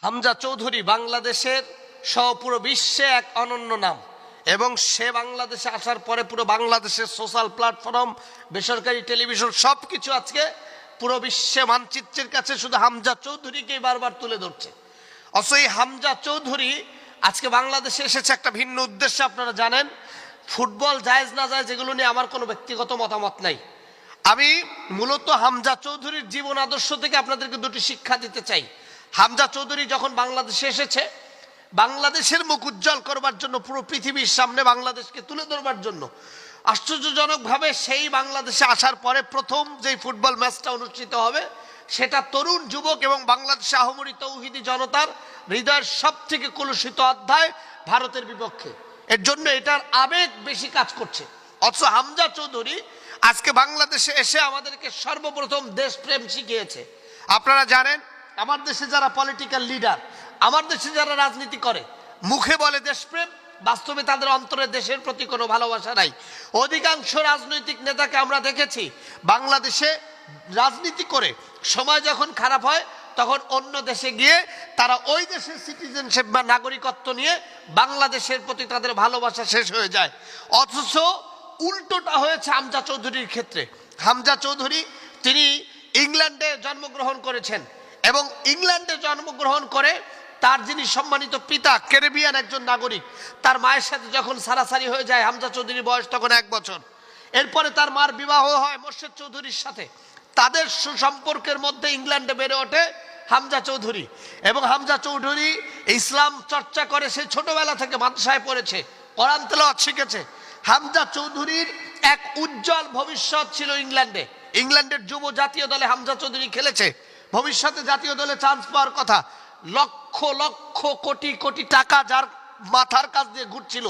হামজা চৌধুরী বাংলাদেশের সহ পুরো বিশ্বে এক অনন্য নাম, এবং সে বাংলাদেশে আসার পরে পুরো বাংলাদেশের সোশ্যাল প্ল্যাটফর্ম, বেসরকারি টেলিভিশন সবকিছু আজকে পুরো বিশ্বে মানচিত্রের কাছে শুধু হামজা চৌধুরীকেই বারবার তুলে ধরছে। অথচ এই হামজা চৌধুরী আজকে বাংলাদেশে এসেছে একটা ভিন্ন উদ্দেশ্যে। আপনারা জানেন, ফুটবল জায়েজ না জায়েজ এগুলো নিয়ে আমার কোনো ব্যক্তিগত মতামত নাই। আমি মূলত হামজা চৌধুরীর জীবন আদর্শ থেকে আপনাদেরকে দুটি শিক্ষা দিতে চাই। হামজা চৌধুরী যখন বাংলাদেশে এসেছে, বাংলাদেশের মুখ উজ্জ্বল করবার জন্য, পুরো পৃথিবীর সামনে বাংলাদেশকে তুলে ধরবার জন্য, আশ্চর্যজনকভাবে সেই বাংলাদেশে আসার পরে প্রথম যেই ফুটবল ম্যাচটা অনুষ্ঠিত হবে সেটা তরুণ যুবক এবং বাংলাদেশে আহমরি তৌহিদি জনতার হৃদয়ের সব থেকে কলুষিত অধ্যায় ভারতের বিপক্ষে। এর জন্য এটার আবেগ বেশি কাজ করছে। অথচ হামজা চৌধুরী আজকে বাংলাদেশে এসে আমাদেরকে সর্বপ্রথম দেশপ্রেম শিখিয়েছে। আপনারা জানেন, আমার দেশে যারা পলিটিক্যাল লিডার, আমার দেশে যারা রাজনীতি করে, মুখে বলে দেশপ্রেম, বাস্তবে তাদের অন্তরে দেশের প্রতি কোনো ভালোবাসা নাই। অধিকাংশ রাজনৈতিক নেতাকে আমরা দেখেছি বাংলাদেশে রাজনীতি করে সময় যখন খারাপ হয় তখন অন্য দেশে গিয়ে তারা ওই দেশের সিটিজেনশিপ বা নাগরিকত্ব নিয়ে বাংলাদেশের প্রতি তাদের ভালোবাসা শেষ হয়ে যায়। অথচ উল্টোটা হয়েছে হামজা চৌধুরীর ক্ষেত্রে। হামজা চৌধুরী তিনি ইংল্যান্ডে জন্মগ্রহণ করেছেন, এবং ইংল্যান্ডে জন্মগ্রহণ করে তার যিনি সম্মানিত পিতা ক্যারিবিয়ান একজন নাগরিক, তার মায়ের সাথে যখন সারাসারি হয়ে যায়, হামজা চৌধুরীর বয়স তখন 1 বছর। এরপরে তার মার বিবাহ হয় মোর্শেদ চৌধুরীর সাথে। তাদের সুসম্পর্কের মধ্যে ইংল্যান্ডে বেড়ে ওঠে হামজা চৌধুরী, এবং হামজা চৌধুরী ইসলাম চর্চা করে, সে ছোটবেলা থেকে মাদ্রাসায় পড়েছে, কোরআন তেলাওয়াত শিখেছে। হামজা চৌধুরীর এক উজ্জ্বল ভবিষ্যৎ ছিল ইংল্যান্ডে। ইংল্যান্ডের যুব জাতীয় দলে হামজা চৌধুরী খেলেছে, ভবিষ্যতে জাতীয় দলে চান্স পাওয়ার কথা। লক্ষ লক্ষ কোটি কোটি টাকা যার মাথার কাছ দিয়ে ঘুরছিল,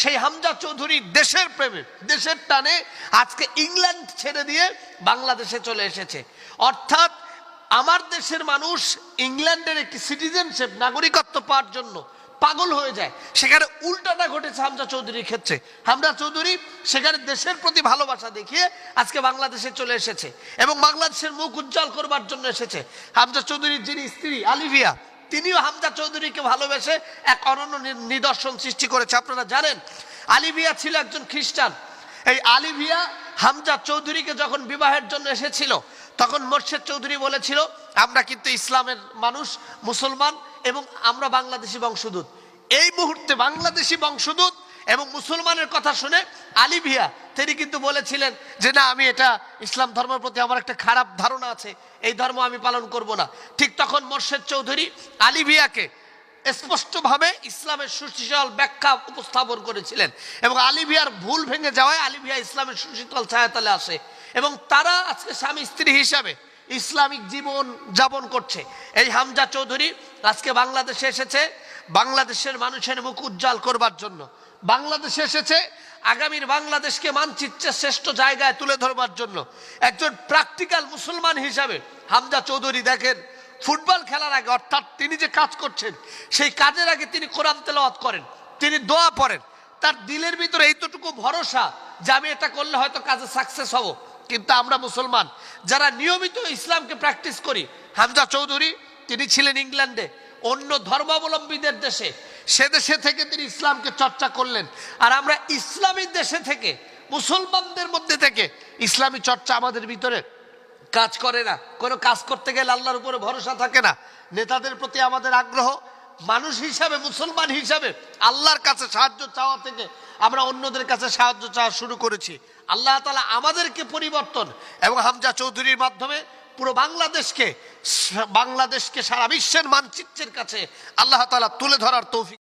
সেই হামজা চৌধুরী দেশের প্রেমে, দেশের টানে আজকে ইংল্যান্ড ছেড়ে দিয়ে বাংলাদেশে চলে এসেছে। অর্থাৎ আমার দেশের মানুষ ইংল্যান্ডের একটি সিটিজেনশিপ, নাগরিকত্ব পাওয়ার জন্য পাগল হয়ে যায়। সেখানে উল্টাটা ঘটেছে হামজা চৌধুরীর ক্ষেত্রে। হামজা চৌধুরী সেখানে দেশের প্রতি ভালোবাসা দেখিয়ে আজকে বাংলাদেশে চলে এসেছে, এবং বাংলাদেশের মুখ উজ্জ্বল করবার জন্য এসেছে। হামজা চৌধুরীর যিনি স্ত্রী আলিভিয়া, তিনিও হামজা চৌধুরীকে ভালোবেসে এক অনন্য নিদর্শন সৃষ্টি করেছে। আপনারা জানেন, আলিভিয়া ছিল একজন খ্রিস্টান। এই আলিভিয়া হামজা চৌধুরীকে যখন বিবাহের জন্য এসেছিল, তখন মোর্শেদ চৌধুরী বলেছিল, আমরা কিন্তু ইসলামের মানুষ, মুসলমান, এবং আমরা বাংলাদেশি বংশোদ্ভূত। এই মুহূর্তে বাংলাদেশি বংশোদ্ভূত এবং মুসলমানের কথা শুনে আলিভিয়া তিনি কিন্তু বলেছিলেন যে না, আমি এটা ইসলাম ধর্মের প্রতি আমার একটা খারাপ ধারণা আছে, এই ধর্ম আমি পালন করব না। ঠিক তখন মোর্শেদ চৌধুরী আলিভিয়াকে স্পষ্টভাবে ইসলামের সুশীতল ব্যাখ্যা উপস্থাপন করেছিলেন, এবং আলিভিয়ার ভুল ভেঙে যাওয়ায় আলিভিয়া ইসলামের সুশীতল ছায়াতলে আসে, এবং তারা আজকে স্বামী স্ত্রী হিসাবে ইসলামিক জীবন যাপন করছে। এই হামজা চৌধুরী আজকে বাংলাদেশে এসেছে বাংলাদেশের মানুষের মুখ উজ্জ্বল করবার জন্য। বাংলাদেশে এসেছে আগামীর বাংলাদেশকে মানচিত্রের শ্রেষ্ঠ জায়গায় তুলে ধরবার জন্য। একজন প্র্যাকটিক্যাল মুসলমান হিসাবে হামজা চৌধুরী দেখেন, ফুটবল খেলার আগে, অর্থাৎ তিনি যে কাজ করছেন সেই কাজের আগে তিনি কোরআন তেলাওয়াত করেন, তিনি দোয়া পড়েন। তার দিলের ভিতরে এইটুকু ভরসা যে আমি এটা করলে হয়তো কাজে সাকসেস হব। কিন্তু আমরা মুসলমান যারা নিয়মিত ইসলামকে প্র্যাকটিস করি, হামজা চৌধুরী তিনি ছিলেন ইংল্যান্ডে, অন্য ধর্মাবলম্বীদের দেশে, সে দেশে থেকে তিনি ইসলামকে চর্চা করলেন। আর আমরা ইসলামী দেশে থেকে, মুসলমানদের মধ্যে থেকে ইসলামী চর্চা আমাদের ভিতরে কাজ করে না। কোনো কাজ করতে গেলে আল্লাহর উপরে ভরসা থাকে না। নেতাদের প্রতি আমাদের আগ্রহ, মানুষ হিসাবে, মুসলমান হিসাবে আল্লাহর কাছে সাহায্য চাওয়া থেকে আমরা অন্যদের কাছে সাহায্য চাওয়া শুরু করেছি। আল্লাহ তাআলা আমাদেরকে পরিবর্তন এবং হামজা চৌধুরীর মাধ্যমে পুরো বাংলাদেশকে সারা বিশ্বের মানচিত্রের কাছে আল্লাহ তাআলা তুলে ধরার তৌফিক